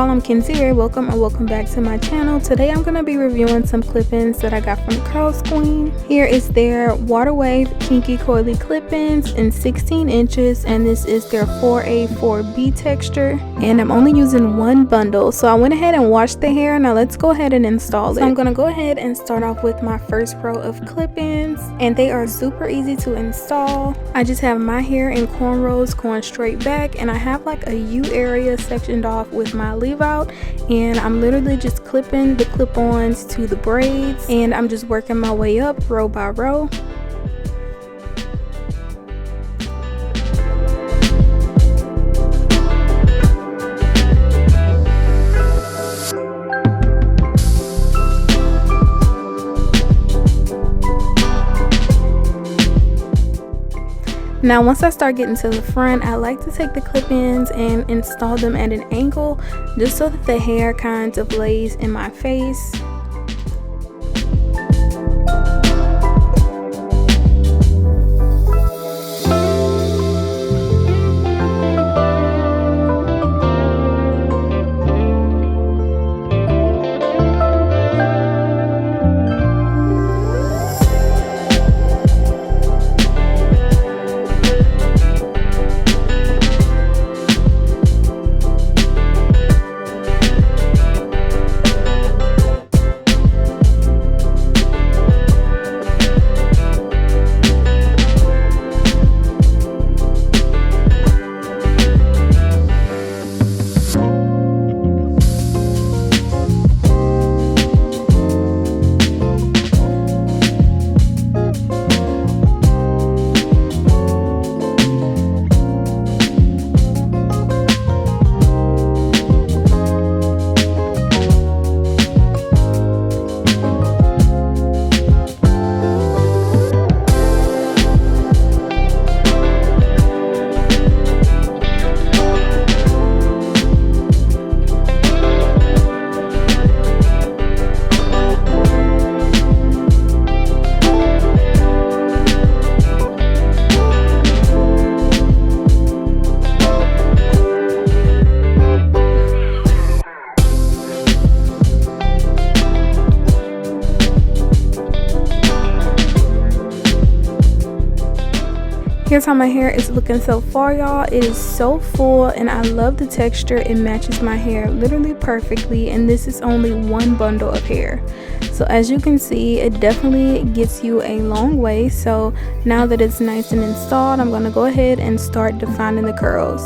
y'all, I'm Kenzie. Welcome and welcome back to my channel. Today I'm going to be reviewing some clip-ins that I got from CurlsQueen. Here is their Water Kinky Coily clip-ins in 16 inches, and this is their 4A 4B texture, and I'm only using one bundle. So I went ahead and washed the hair. Now let's go ahead and install it. So I'm going to go ahead and start off with my first row of clip-ins, and they are super easy to install. I just have my hair in cornrows going straight back, and I have like a U area sectioned off with my leave out, and I'm literally just clipping the clip-ons to the braids, and I'm just working my way up row by row. Now once I start getting to the front, I like to take the clip-ins and install them at an angle just so that the hair kind of lays in my face. Here's how my hair is looking so far, y'all. It is so full and I love the texture. It matches my hair literally perfectly, and this is only one bundle of hair. So as you can see, it definitely gets you a long way. So now that it's nice and installed, I'm going to go ahead and start defining the curls.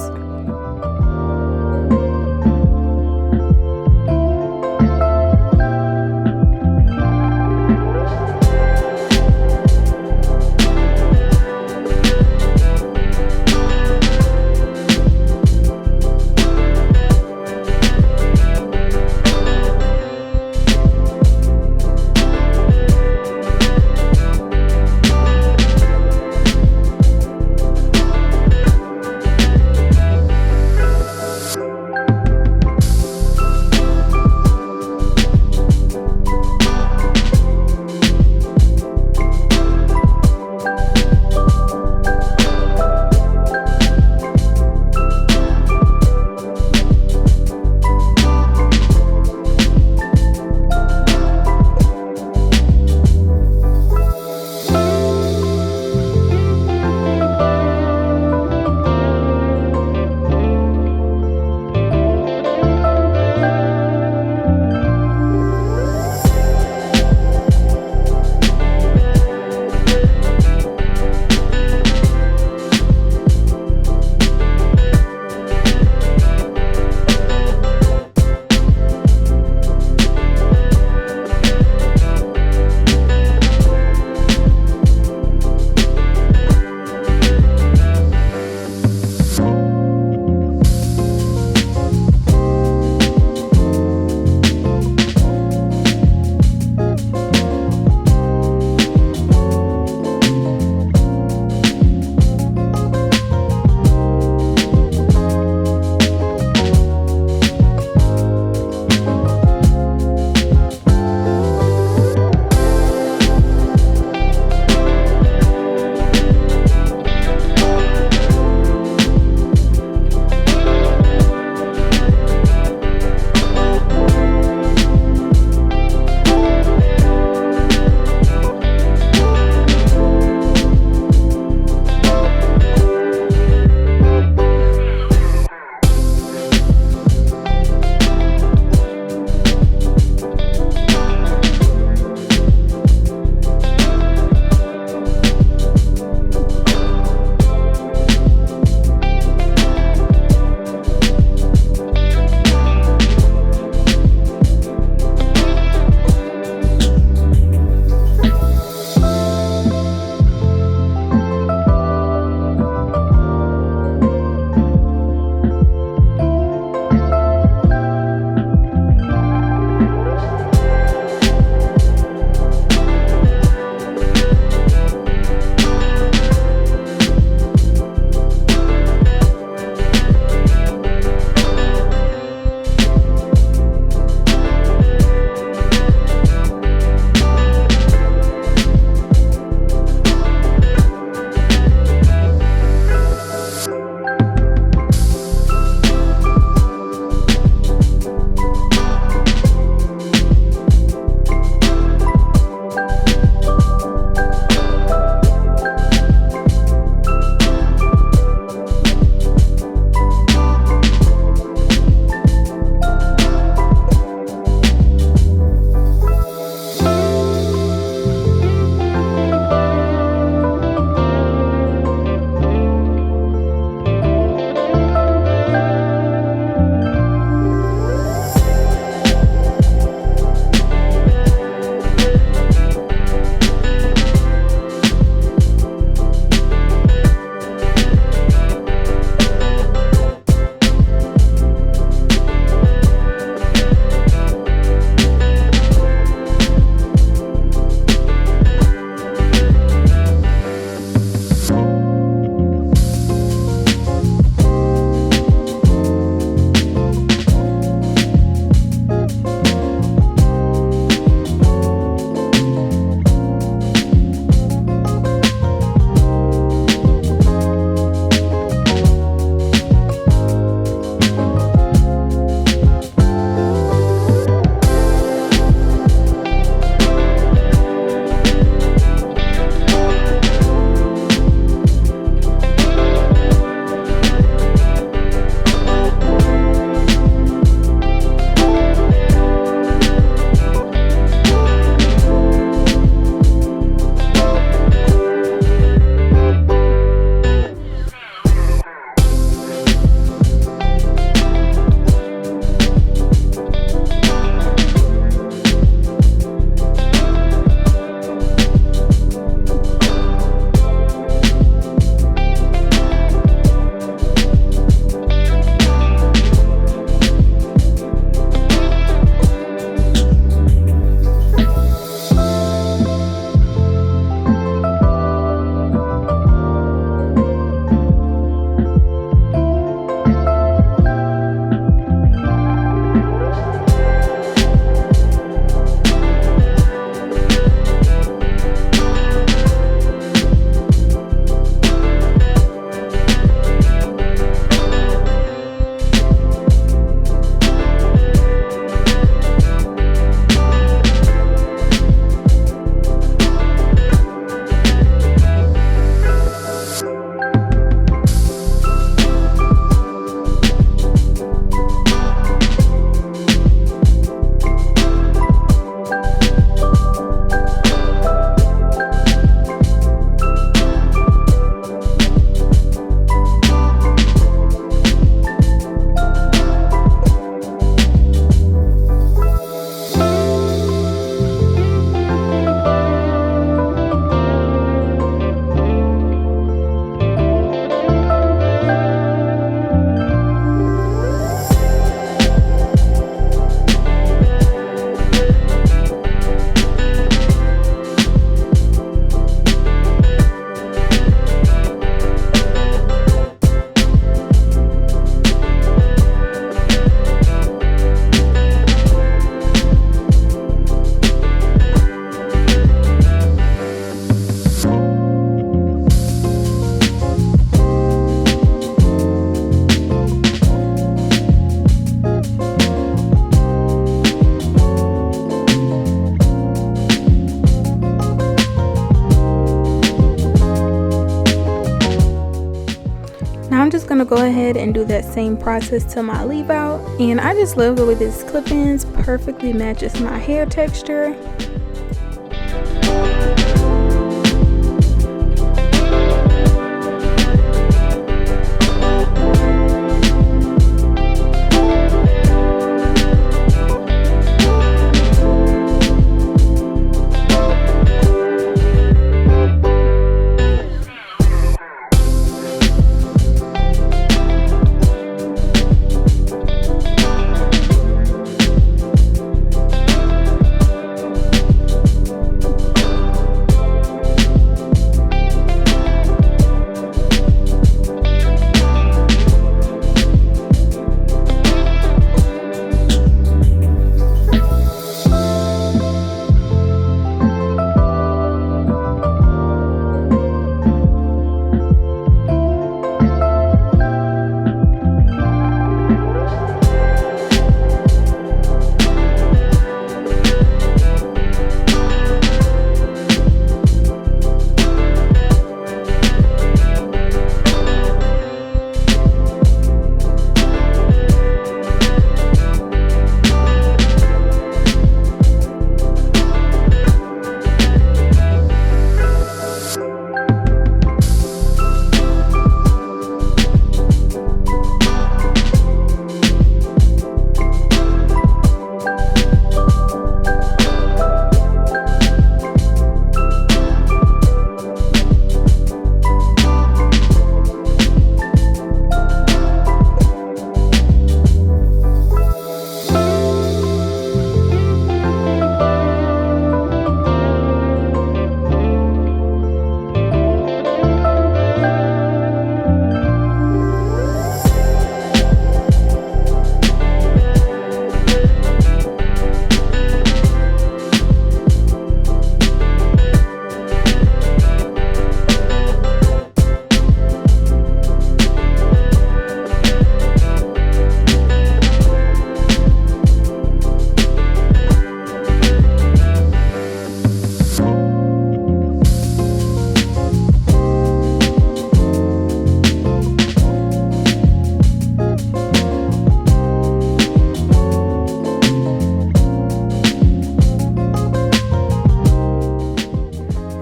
gonna go ahead and do that same process to my leave out. And I just love the way this clip-ins perfectly matches my hair texture.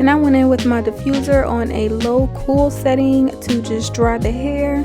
And I went in with my diffuser on a low cool setting to just dry the hair.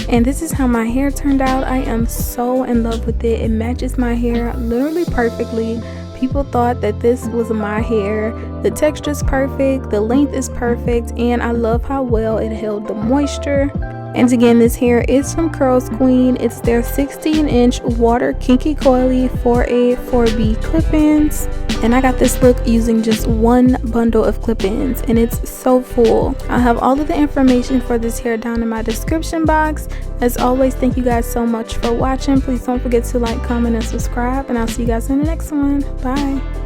And this is how my hair turned out. I am so in love with it. It matches my hair literally perfectly. People thought that this was my hair. The texture is perfect, the length is perfect, and I love how well it held the moisture. And again, this hair is from CurlsQueen. It's their 16-inch Water Kinky Coily 4A 4B clip-ins. And I got this look using just one bundle of clip-ins, and it's so full. I'll have all of the information for this hair down in my description box. As always, thank you guys so much for watching. Please don't forget to like, comment, and subscribe, and I'll see you guys in the next one. Bye.